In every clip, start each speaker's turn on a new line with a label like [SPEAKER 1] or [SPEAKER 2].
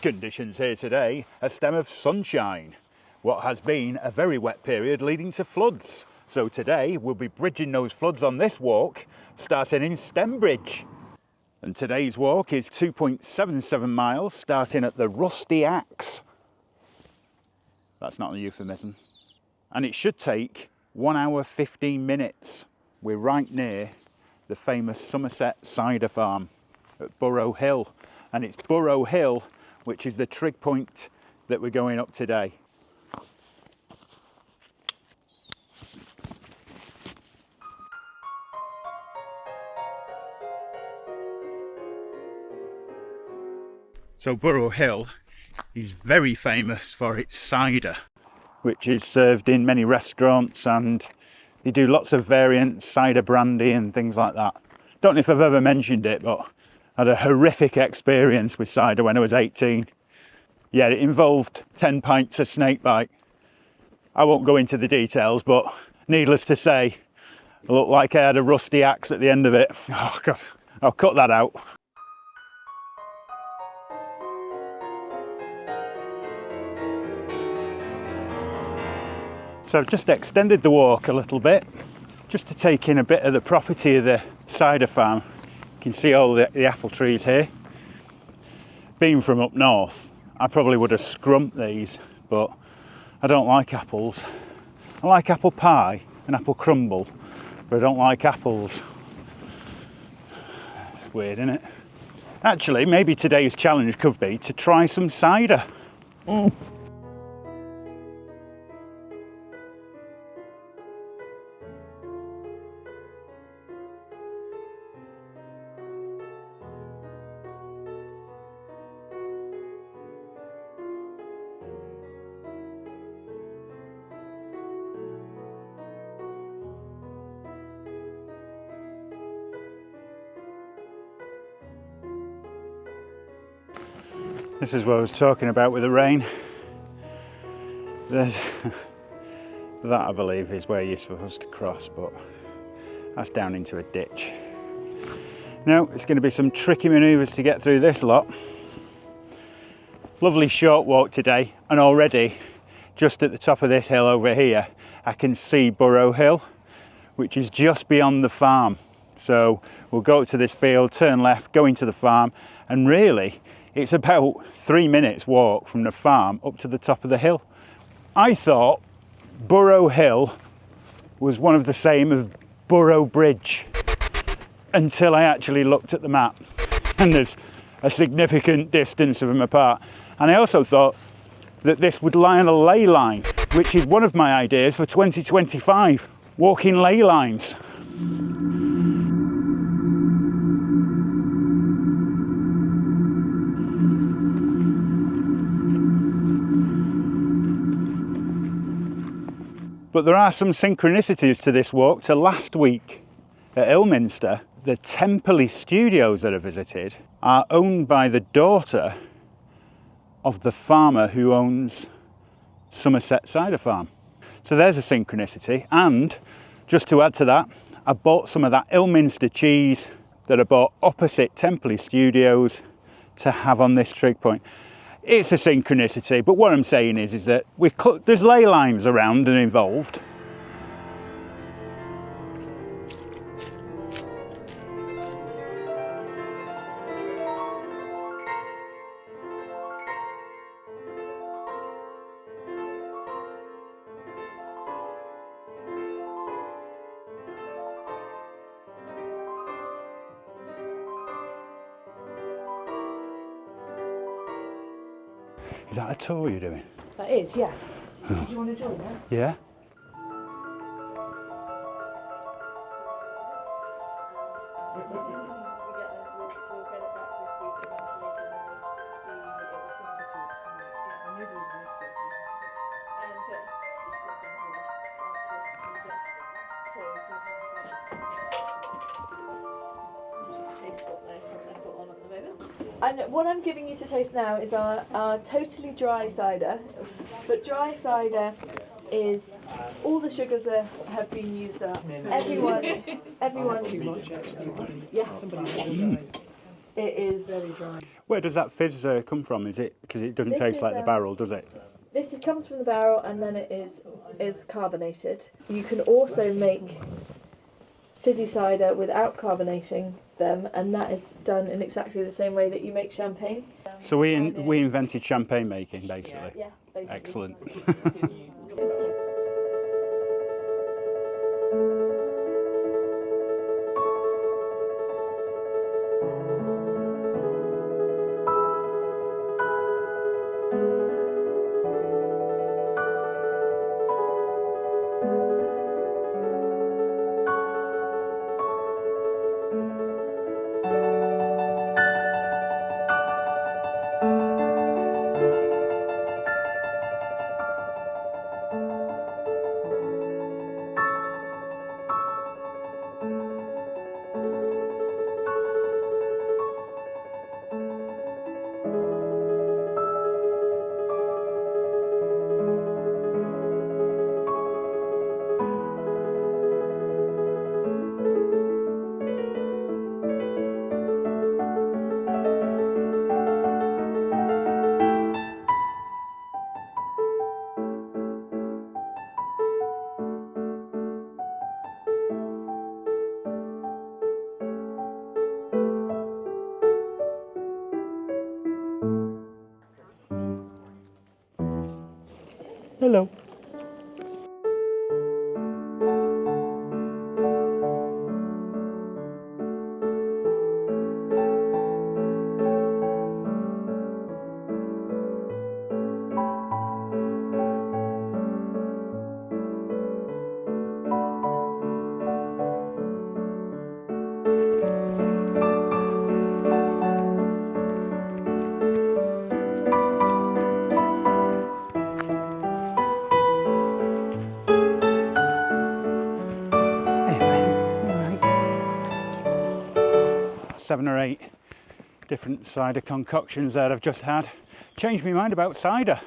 [SPEAKER 1] Conditions here today, a stem of sunshine. What has been a very wet period leading to floods. So today we'll be bridging those floods on this walk, starting in Stembridge. And today's walk is 2.77 miles, starting at the Rusty Axe. That's not a euphemism. And it should take 1 hour 15 minutes. We're right near the famous Somerset Cider farm at Burrow Hill. And it's Burrow Hill which is the trig point that we're going up today. So Burrow Hill is very famous for its cider, which is served in many restaurants, and they do lots of variants, cider brandy and things like that. Don't know if I've ever mentioned it, but I had a horrific experience with cider when I was 18. Yeah, it involved 10 pints of snakebite. I won't go into the details, but needless to say, it looked like I had a rusty axe at the end of it. Oh God, I'll cut that out. So I've just extended the walk a little bit, just to take in a bit of the property of the cider farm. You can see all the apple trees here. Being from up north, I probably would have scrumped these, but I don't like apples. I like apple pie and apple crumble, but I don't like apples. It's weird, isn't it? Actually, maybe today's challenge could be to try some cider. This is what I was talking about with the rain. There's that, I believe, is where you're supposed to cross, but that's down into a ditch. Now it's going to be some tricky manoeuvres to get through this lot. Lovely short walk today, and already just at the top of this hill over here I can see Burrow Hill, which is just beyond the farm. So we'll go to this field, turn left, go into the farm, and really it's about 3 minutes walk from the farm up to the top of the hill. I thought Burrow Hill was one of the same as Burrow Bridge until I actually looked at the map, and there's a significant distance of them apart. And I also thought that this would lie on a ley line, which is one of my ideas for 2025, walking ley lines. But there are some synchronicities to this walk to last week at Ilminster. The Temperley studios that I visited are owned by the daughter of the farmer who owns Somerset Cider farm. So there's a synchronicity. And just to add to that, I bought some of that Ilminster cheese that I bought opposite Temperley studios to have on this trig point. It's a synchronicity, but what I'm saying is that there's ley lines around and involved. Is that a tour you're doing?
[SPEAKER 2] That is, yeah. Do you want to join that?
[SPEAKER 1] Yeah.
[SPEAKER 2] And what I'm giving you to taste now is our totally dry cider. But dry cider is all the sugars have been used up. Everyone too much. Yes. It is very dry.
[SPEAKER 1] Where does that fizz come from? Is it because it doesn't
[SPEAKER 2] This
[SPEAKER 1] taste
[SPEAKER 2] is,
[SPEAKER 1] like the barrel, does it?
[SPEAKER 2] This comes from the barrel and then it is carbonated. You can also make fizzy cider without carbonating them, and that is done in exactly the same way that you make champagne.
[SPEAKER 1] So we invented champagne making, basically.
[SPEAKER 2] Yeah, basically.
[SPEAKER 1] Excellent. Hello. Seven or eight different cider concoctions that I've just had. Changed my mind about cider.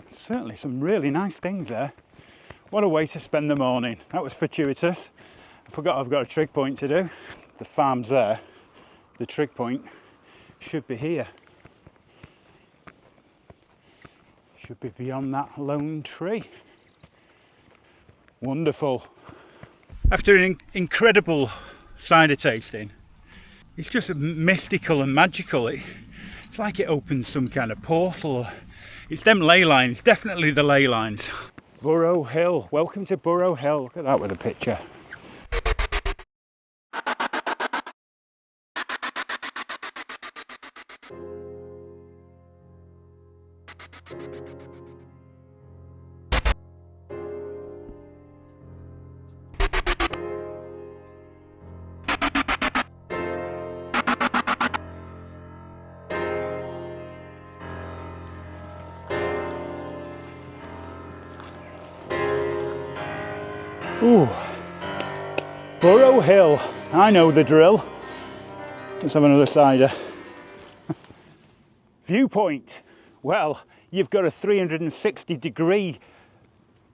[SPEAKER 1] Certainly some really nice things there. What a way to spend the morning. That was fortuitous. I forgot I've got a trig point to do. The farm's there. The trig point should be here. Should be beyond that lone tree. Wonderful. After an incredible cider tasting, it's just mystical and magical. It's like it opens some kind of portal. It's them ley lines, definitely the ley lines. Burrow Hill, welcome to Burrow Hill. Look at that with a picture. Ooh, Burrow Hill, I know the drill. Let's have another cider. Viewpoint, well, you've got a 360-degree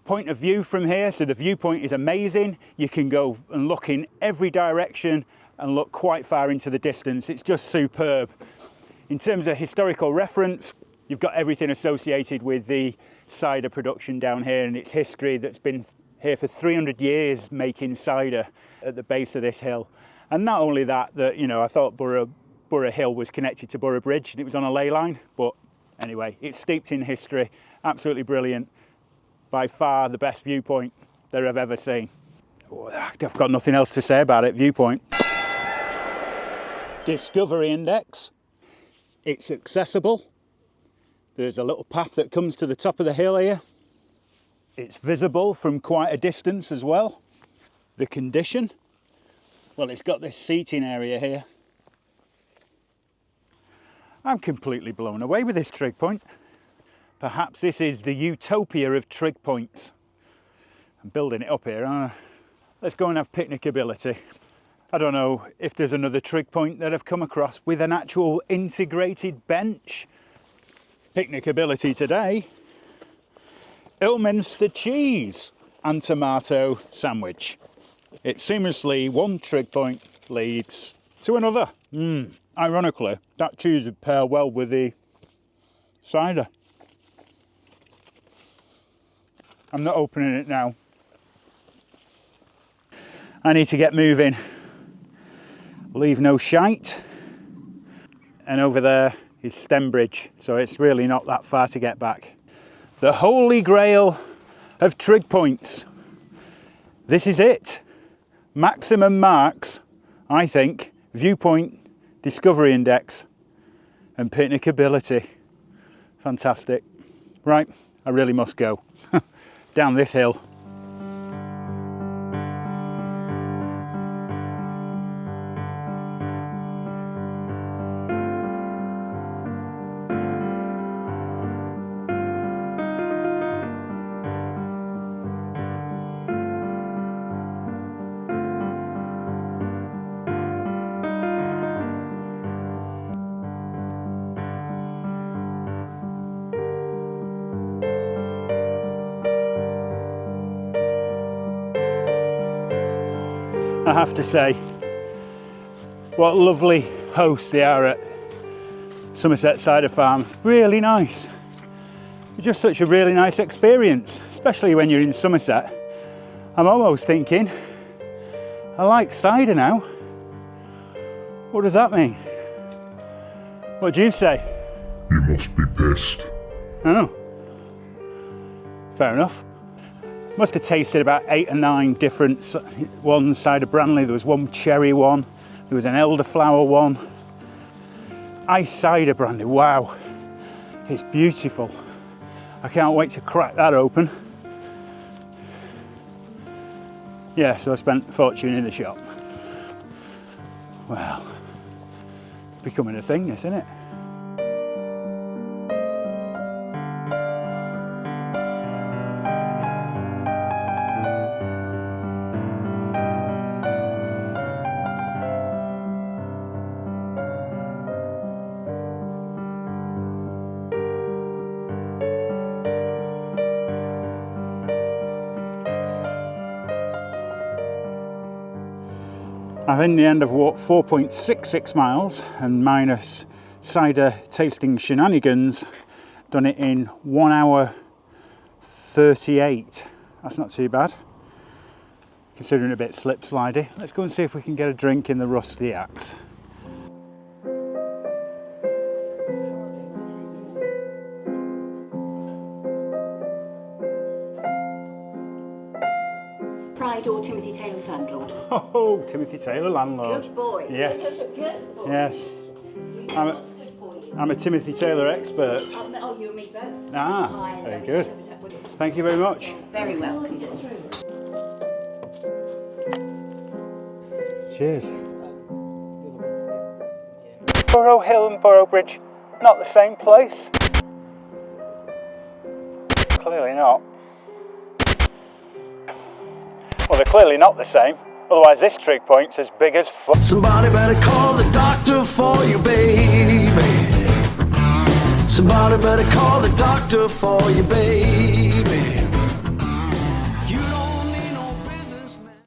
[SPEAKER 1] point of view from here, so the viewpoint is amazing. You can go and look in every direction and look quite far into the distance. It's just superb. In terms of historical reference, you've got everything associated with the cider production down here and its history that's been here for 300 years making cider at the base of this hill. And not only that, you know, I thought Burrow Hill was connected to Burrow Bridge and it was on a ley line, but anyway, it's steeped in history, absolutely brilliant. By far the best viewpoint that I've ever seen. I've got nothing else to say about it, viewpoint. Discovery index, it's accessible. There's a little path that comes to the top of the hill here. It's visible from quite a distance as well. The condition, well, it's got this seating area here. I'm completely blown away with this trig point. Perhaps this is the utopia of trig points. I'm building it up here. Let's go and have picnicability. I don't know if there's another trig point that I've come across with an actual integrated bench. Picnicability today. Ilminster cheese and tomato sandwich. It seamlessly, one trig point leads to another. Ironically, that cheese would pair well with the cider. I'm not opening it now. I need to get moving. Leave no shite. And over there is Stembridge, so it's really not that far to get back. The holy grail of trig points. This is it. Maximum marks, I think, viewpoint, discovery index, and picnic ability. Fantastic. Right, I really must go. Down this hill. I have to say, what lovely hosts they are at Somerset Cider Farm. Really nice. Just such a really nice experience, especially when you're in Somerset. I'm almost thinking, I like cider now. What does that mean? What do you say?
[SPEAKER 3] You must be pissed.
[SPEAKER 1] Oh, fair enough. Must have tasted about 8 or 9 different ones. Cider Branley, there was one cherry one, there was an elderflower one. Ice cider brandy, wow, it's beautiful. I can't wait to crack that open. Yeah, so I spent a fortune in the shop. Well, it's becoming a thing, this, isn't it? I've in the end I've walked 4.66 miles and minus cider tasting shenanigans, done it in 1 hour 38. That's not too bad, considering a bit slip slidey. Let's go and see if we can get a drink in the Rusty Axe.
[SPEAKER 4] Pride or Timothy Taylor's landlord?
[SPEAKER 1] Oh, Timothy Taylor, landlord.
[SPEAKER 4] Good boy.
[SPEAKER 1] Yes.
[SPEAKER 4] Good boy.
[SPEAKER 1] Yes.
[SPEAKER 4] You know
[SPEAKER 1] I'm a-
[SPEAKER 4] what's good for you.
[SPEAKER 1] I'm a Timothy Taylor expert.
[SPEAKER 4] Oh, you and me both.
[SPEAKER 1] Ah,
[SPEAKER 4] I
[SPEAKER 1] very
[SPEAKER 4] love
[SPEAKER 1] good.
[SPEAKER 4] it.
[SPEAKER 1] Thank you very much.
[SPEAKER 4] Very welcome.
[SPEAKER 1] Cheers. Burrow Hill and Burrow Bridge, not the same place? Clearly not. Well, they're clearly not the same. Otherwise, this trig point's as big as fuck.
[SPEAKER 5] Somebody better call the doctor for you, baby. Somebody better call the doctor for you, baby.